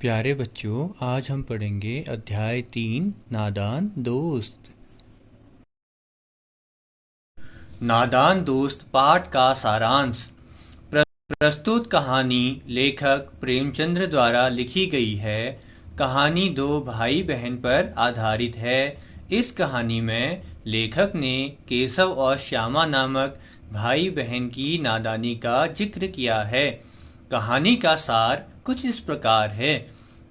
प्यारे बच्चों, आज हम पढ़ेंगे अध्याय 3 नादान दोस्त। नादान दोस्त पाठ का सारांश। प्रस्तुत कहानी लेखक प्रेमचंद्र द्वारा लिखी गई है। कहानी दो भाई बहन पर आधारित है। इस कहानी में लेखक ने केशव और श्यामा नामक भाई बहन की नादानी का जिक्र किया है। कहानी का सार कुछ इस प्रकार है।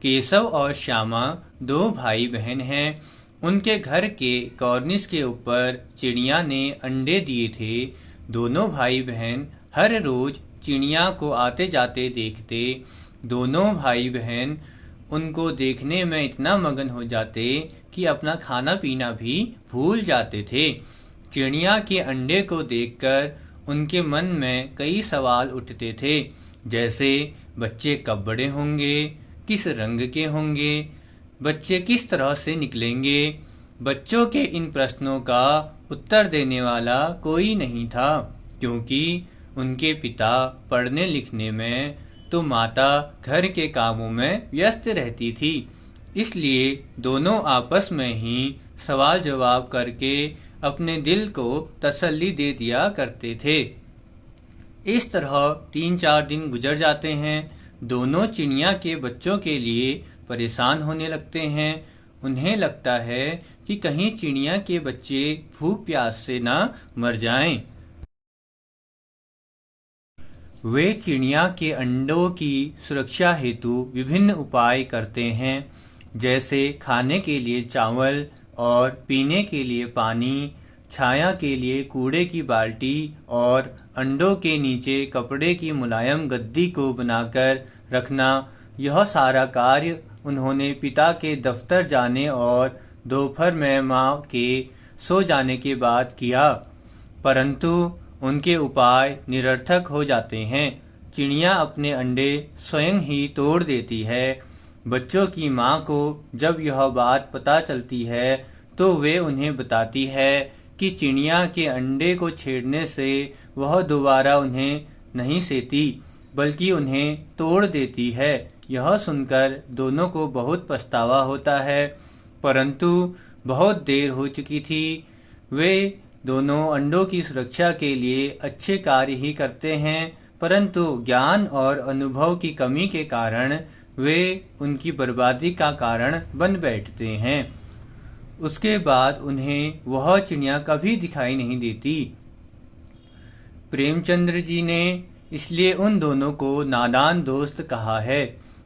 केशव और श्यामा दो भाई बहन हैं। उनके घर के कॉर्निस के ऊपर चिड़िया ने अंडे दिए थे। दोनों भाई बहन हर रोज चिड़िया को आते जाते देखते। दोनों भाई बहन उनको देखने में इतना मगन हो जाते कि अपना खाना पीना भी भूल जाते थे। चिड़िया के अंडे को देखकर उनके मन में कई सवाल उठते थे, जैसे बच्चे कब बड़े होंगे, किस रंग के होंगे, बच्चे किस तरह से निकलेंगे। बच्चों के इन प्रश्नों का उत्तर देने वाला कोई नहीं था, क्योंकि उनके पिता पढ़ने लिखने में तो माता घर के कामों में व्यस्त रहती थी। इसलिए दोनों आपस में ही सवाल जवाब करके अपने दिल को तसल्ली दे दिया करते थे। इस तरह 3-4 दिन गुजर जाते हैं। दोनों चिड़िया के बच्चों के लिए परेशान होने लगते हैं। उन्हें लगता है कि कहीं चिड़िया के बच्चे भूख प्यास से ना मर जाएं। वे चिड़िया के अंडों की सुरक्षा हेतु विभिन्न उपाय करते हैं, जैसे खाने के लिए चावल और पीने के लिए पानी, छाया के लिए कूड़े की बाल्टी और अंडों के नीचे कपड़े की मुलायम गद्दी को बनाकर रखना। यह सारा कार्य उन्होंने पिता के दफ्तर जाने और दोपहर में माँ के सो जाने के बाद किया, परंतु उनके उपाय निरर्थक हो जाते हैं। चिड़िया अपने अंडे स्वयं ही तोड़ देती है। बच्चों की माँ को जब यह बात पता चलती है तो वे उन्हें बताती है कि चिड़िया के अंडे को छेड़ने से वह दोबारा उन्हें नहीं सेती, बल्कि उन्हें तोड़ देती है। यह सुनकर दोनों को बहुत पछतावा होता है, परंतु बहुत देर हो चुकी थी। वे दोनों अंडों की सुरक्षा के लिए अच्छे कार्य ही करते हैं, परंतु ज्ञान और अनुभव की कमी के कारण वे उनकी बर्बादी का कारण बन बैठते हैं। उसके बाद उन्हें वह चिड़िया कभी दिखाई नहीं देती। प्रेमचंद्र जी ने इसलिए उन दोनों को नादान दोस्त कहा है।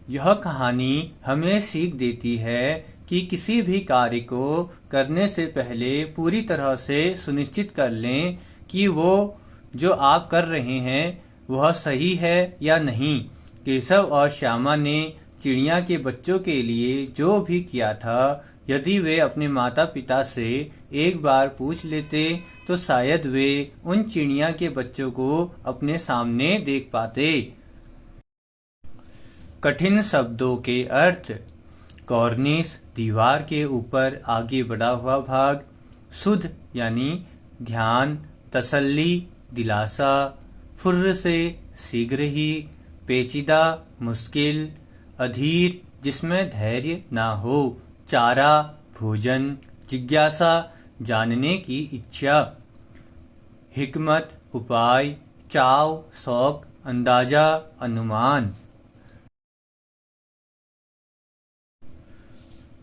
यह कहानी हमें सीख देती है कि किसी भी कार्य को करने से पहले पूरी तरह से सुनिश्चित कर लें कि वो जो आप कर रहे हैं वह सही है या नहीं। केशव और श्यामा ने चिड़िया के बच्चों के लिए जो भी किया था, यदि वे अपने माता पिता से एक बार पूछ लेते तो शायद वे उन चिड़िया के बच्चों को अपने सामने देख पाते। कठिन शब्दों के अर्थ। कॉर्निस, दीवार के ऊपर आगे बढ़ा हुआ भाग। सुध यानी ध्यान, तसल्ली, दिलासा। फुर्र से शीघ्र ही। पेचीदा, मुश्किल। अधीर, जिसमें धैर्य ना हो। चारा, भोजन। जिज्ञासा, जानने की इच्छा। हिकमत, उपाय। चाव, शौक। अंदाजा, अनुमान।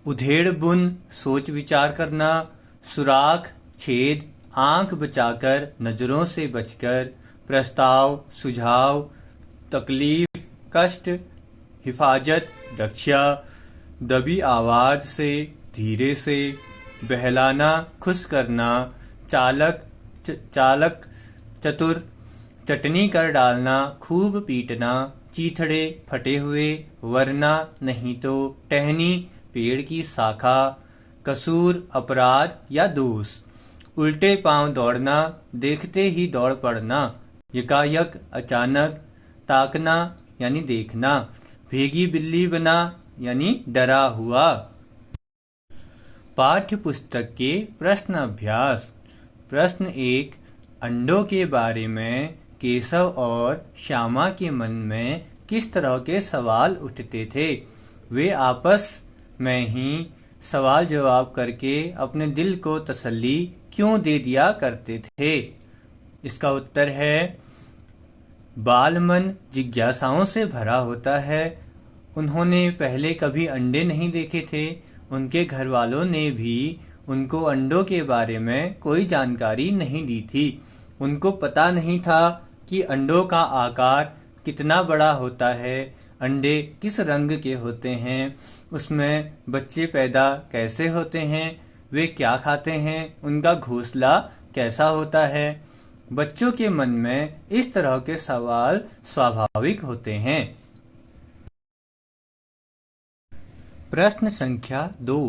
उधेड़-बुन, सोच विचार करना। सुराख, छेद, आंख बचाकर, नजरों से बचकर। प्रस्ताव, सुझाव। तकलीफ, कष्ट। हिफाजत, रक्षा। दबी आवाज से, धीरे से। बहलाना, खुश करना। चालक, चतुर। चटनी कर डालना, खूब पीटना। चीथड़े, फटे हुए। वरना, नहीं तो। टहनी, पेड़ की शाखा। कसूर, अपराध या दोष। उल्टे पांव दौड़ना, देखते ही दौड़ पड़ना। यकायक, अचानक। ताकना यानी देखना। भीगी बिल्ली बना यानी डरा हुआ। पाठ्य पुस्तक के प्रश्न अभ्यास। प्रश्न 1। अंडों के बारे में केशव और श्यामा के मन में किस तरह के सवाल उठते थे? वे आपस में ही सवाल जवाब करके अपने दिल को तसल्ली क्यों दे दिया करते थे? इसका उत्तर है, बाल मन जिज्ञासाओं से भरा होता है। उन्होंने पहले कभी अंडे नहीं देखे थे। उनके घर वालों ने भी उनको अंडों के बारे में कोई जानकारी नहीं दी थी। उनको पता नहीं था कि अंडों का आकार कितना बड़ा होता है, अंडे किस रंग के होते हैं, उसमें बच्चे पैदा कैसे होते हैं, वे क्या खाते हैं, उनका घोंसला कैसा होता है। बच्चों के मन में इस तरह के सवाल स्वाभाविक होते हैं। प्रश्न संख्या 2।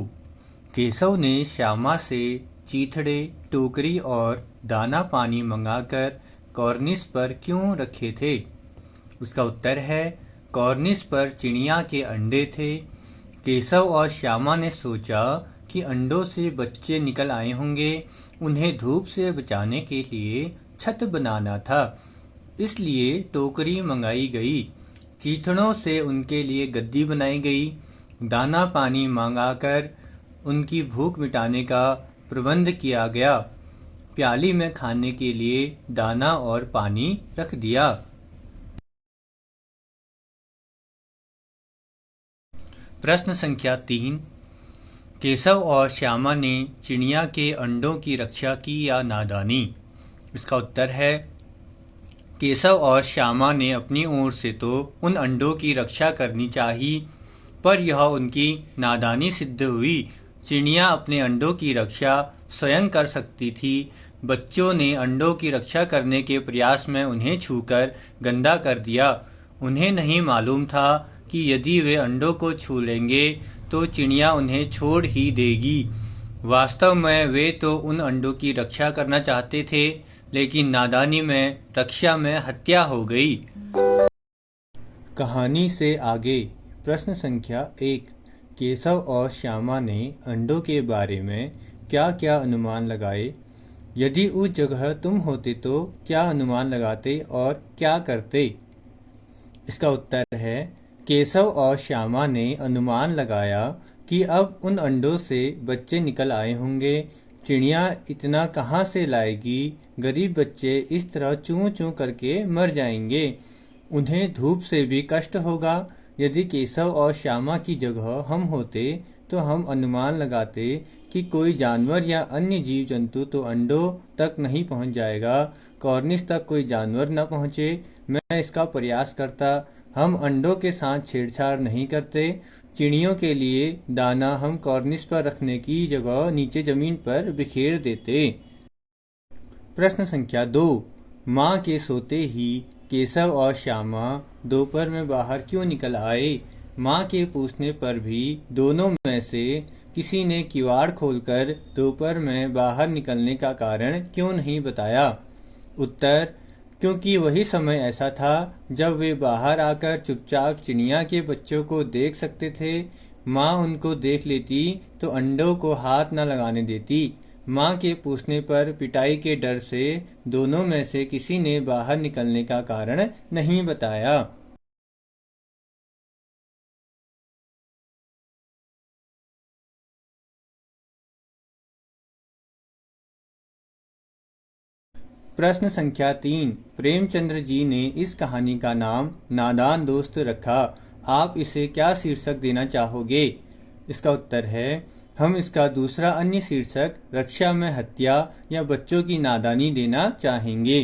केशव ने श्यामा से चीथड़े, टोकरी और दाना पानी मंगाकर कॉर्निस पर क्यों रखे थे? उसका उत्तर है, कॉर्निस पर चिड़िया के अंडे थे। केशव और श्यामा ने सोचा कि अंडों से बच्चे निकल आए होंगे, उन्हें धूप से बचाने के लिए छत बनाना था, इसलिए टोकरी मंगाई गई। चीथड़ों से उनके लिए गद्दी बनाई गई। दाना पानी मंगाकर उनकी भूख मिटाने का प्रबंध किया गया। प्याली में खाने के लिए दाना और पानी रख दिया। प्रश्न संख्या 3। केशव और श्यामा ने चिड़िया के अंडों की रक्षा की या नादानी? इसका उत्तर है, केशव और श्यामा ने अपनी ओर से तो उन अंडों की रक्षा करनी चाहिए, पर यह उनकी नादानी सिद्ध हुई। चिड़िया अपने अंडों की रक्षा स्वयं कर सकती थी। बच्चों ने अंडों की रक्षा करने के प्रयास में उन्हें छूकर गंदा कर दिया। उन्हें नहीं मालूम था कि यदि वे अंडों को छू लेंगे तो चिड़िया उन्हें छोड़ ही देगी। वास्तव में वे तो उन अंडों की रक्षा करना चाहते थे, लेकिन नादानी में रक्षा में हत्या हो गई। कहानी से आगे। प्रश्न संख्या 1। केशव और श्यामा ने अंडों के बारे में क्या क्या अनुमान लगाए? यदि उस जगह तुम होते तो क्या अनुमान लगाते और क्या करते? इसका उत्तर है, केशव और श्यामा ने अनुमान लगाया कि अब उन अंडों से बच्चे निकल आए होंगे। चिड़िया इतना कहाँ से लाएगी? गरीब बच्चे इस तरह चूं चूं करके मर जाएंगे। उन्हें धूप से भी कष्ट होगा। यदि केशव और श्यामा की जगह हम होते तो हम अनुमान लगाते कि कोई जानवर या अन्य जीव जंतु तो अंडों तक नहीं पहुंच जाएगा, कॉर्निस तक कोई जानवर न पहुंचे। मैं इसका प्रयास करता। हम अंडों के साथ छेड़छाड़ नहीं करते। चिड़ियों के लिए दाना हम कॉर्निस पर रखने की जगह नीचे जमीन पर बिखेर देते। प्रश्न संख्या 2। माँ के सोते ही केशव और श्यामा दोपहर में बाहर क्यों निकल आए? माँ के पूछने पर भी दोनों में से किसी ने किवाड़ खोलकर दोपहर में बाहर निकलने का कारण क्यों नहीं बताया? उत्तर, क्योंकि वही समय ऐसा था जब वे बाहर आकर चुपचाप चिड़िया के बच्चों को देख सकते थे। माँ उनको देख लेती तो अंडों को हाथ न लगाने देती। माँ के पूछने पर पिटाई के डर से दोनों में से किसी ने बाहर निकलने का कारण नहीं बताया। प्रश्न संख्या 3। प्रेमचंद्र जी ने इस कहानी का नाम नादान दोस्त रखा। आप इसे क्या शीर्षक देना चाहोगे? इसका उत्तर है, हम इसका दूसरा अन्य शीर्षक रक्षा में हत्या या बच्चों की नादानी देना चाहेंगे।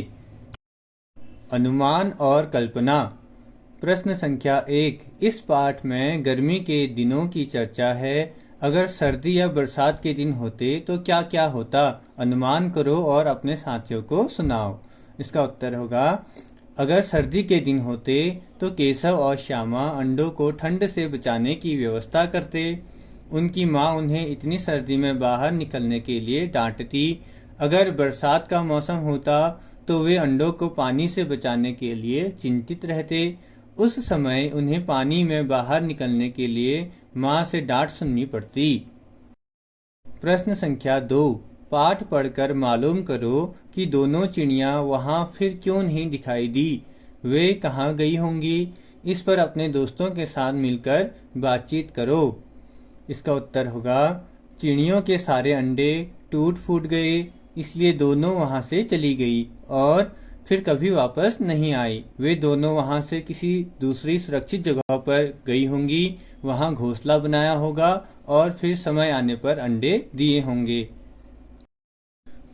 अनुमान और कल्पना। प्रश्न संख्या 1। इस पाठ में गर्मी के दिनों की चर्चा है। अगर सर्दी या बरसात के दिन होते तो क्या क्या होता? अनुमान करो और अपने साथियों को सुनाओ। इसका उत्तर होगा, अगर सर्दी के दिन होते तो केशव और श्यामा अंडों को ठंड से बचाने की व्यवस्था करते। उनकी माँ उन्हें इतनी सर्दी में बाहर निकलने के लिए डांटती। अगर बरसात का मौसम होता तो वे अंडों को पानी से बचाने के लिए चिंतित रहते। उस समय उन्हें पानी में बाहर निकलने के लिए माँ से डांट सुननी पड़ती। प्रश्न संख्या 2। पाठ पढ़कर मालूम करो कि दोनों चिड़िया वहाँ फिर क्यों नहीं दिखाई दी। वे कहाँ गई होंगी? इस पर अपने दोस्तों के साथ मिलकर बातचीत करो। इसका उत्तर होगा, चिड़ियों के सारे अंडे टूट फूट गए, इसलिए दोनों वहां से चली गई और फिर कभी वापस नहीं आई। वे दोनों वहां से किसी दूसरी सुरक्षित जगह पर गई होंगी, वहां घोंसला बनाया होगा और फिर समय आने पर अंडे दिए होंगे।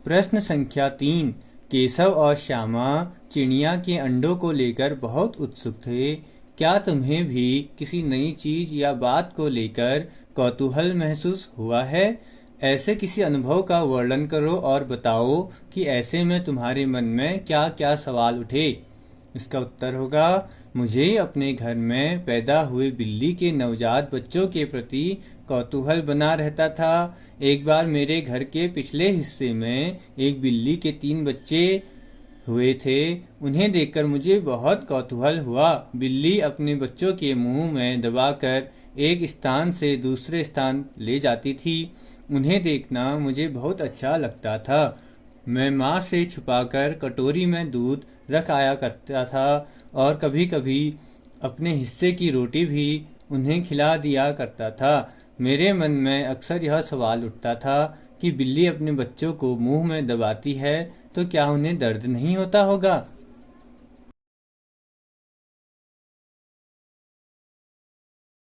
प्रश्न संख्या 3। केशव और श्यामा चिड़िया के अंडों को लेकर बहुत उत्सुक थे। क्या तुम्हें भी किसी नई चीज या बात को लेकर कौतूहल महसूस हुआ है? ऐसे किसी अनुभव का वर्णन करो और बताओ कि ऐसे में तुम्हारे मन में क्या क्या सवाल उठे। इसका उत्तर होगा, मुझे अपने घर में पैदा हुए बिल्ली के नवजात बच्चों के प्रति कौतूहल बना रहता था। एक बार मेरे घर के पिछले हिस्से में एक बिल्ली के 3 बच्चे हुए थे। उन्हें देखकर मुझे बहुत कौतूहल हुआ। बिल्ली अपने बच्चों के मुंह में दबाकर एक स्थान से दूसरे स्थान ले जाती थी। उन्हें देखना मुझे बहुत अच्छा लगता था। मैं माँ से छुपाकर कटोरी में दूध रख आया करता था और कभी कभी अपने हिस्से की रोटी भी उन्हें खिला दिया करता था। मेरे मन में अक्सर यह सवाल उठता था कि बिल्ली अपने बच्चों को मुंह में दबाती है तो क्या उन्हें दर्द नहीं होता होगा?